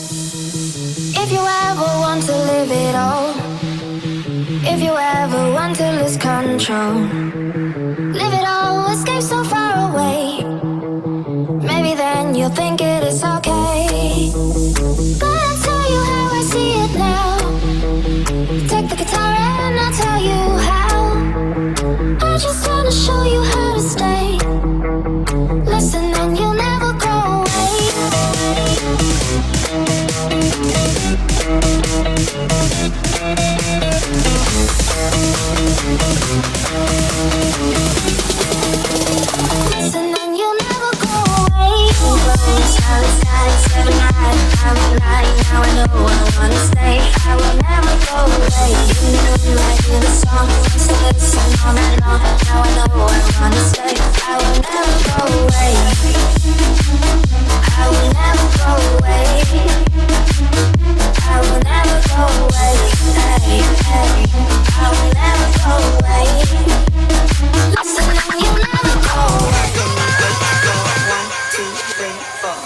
If you ever want to live it all, if you ever want to lose control, live it all, escape so far away. Maybe then you'll think it is okay. But I'll tell you how I see it now. Take the guitar and I'll tell you how. I just wanna show you how to stay. Listen and you'll never go away. Listen and you'll never go away. I'm alive, now I know I wanna stay. I will never go away. You knew I hear the song, so listen all night long. Now I know I wanna stay. I will never go away. I will never go away. I will never go away. Hey, hey. I will never go away. Listen and you'll never go away. 1, 2, 3, 4.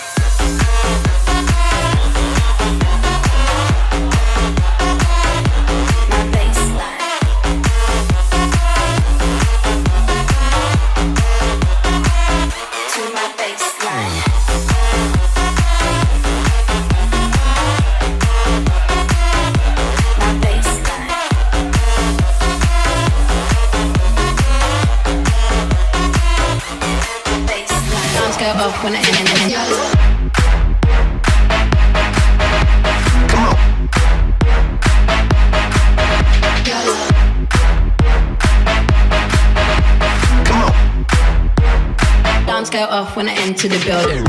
When I Alarms go off when I enter the building.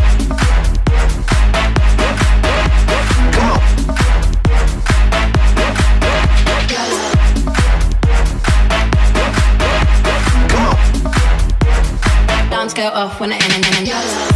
Alarms go off when I enter.